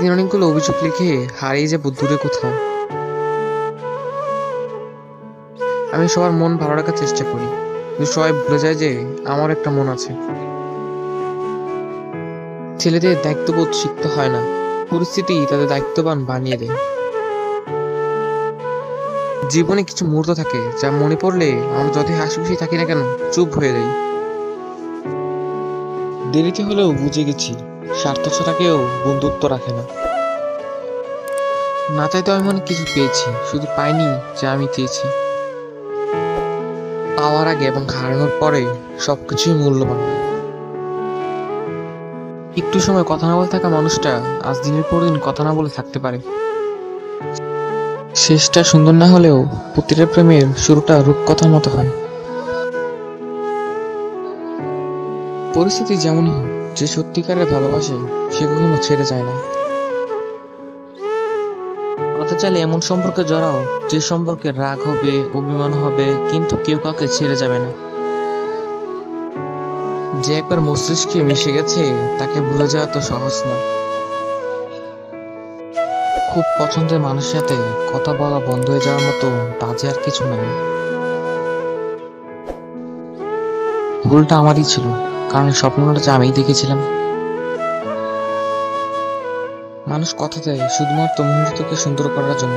একদিন অনেকগুলো অভিযোগ লিখে হারিয়ে যাবো দূরে কোথাও। আমি সবার মন ভালো রাখার চেষ্টা করি, কিন্তু সবাই ভুলে যায় যে আমার একটা মন আছে। ছেলেদের দায়িত্ববোধ শিখতে হয় না, পরিস্থিতি তাদের দায়িত্ববান বানিয়ে দেয়। জীবনে কিছু মুহূর্ত থাকে যা মনে পড়লে আমরা যতই হাসি খুশি থাকি না কেন চুপ হয়ে যাই। দেরিতে হলেও বুঝে গেছি, স্বার্থ ছাড়া কেউ বন্ধুত্ব রাখে না। না চাইতে আমি অনেক কিছু পেয়েছি, শুধু পাইনি যা আমি চেয়েছি। পাওয়ার আগে এবং হারানোর পরে সবকিছুই মূল্যবান। একটু সময় কথা না বলে থাকা মানুষটা আজ দিনের পর দিন কথা না বলে থাকতে পারে। শেষটা সুন্দর না হলেও প্রতিটা প্রেমের শুরুটা রূপকথার মতো হয়। পরিস্থিতি যেমন হোক, যে সত্যিকারের ভালোবাসে সে কখনো ছেড়ে যায় না। কথা চাইলে এমন সম্পর্কে জড়াও যে সম্পর্কে রাগ হবে, অভিমান হবে, কিন্তু কেউ কাউকে ছেড়ে যাবে না। যে একবার মস্তিষ্কে মিশে গেছে তাকে ভুলে যাওয়া তো সহজ না। খুব পছন্দের মানুষের সাথে কথা বলা বন্ধ হয়ে যাওয়ার মতো বাজে আর কিছু নাই। ভুলটা আমারই ছিল, কারণ স্বপ্নটা যে আমিই দেখেছিলাম। মানুষ কথা দেয় শুধুমাত্র মুহূর্তকে সুন্দর করার জন্য।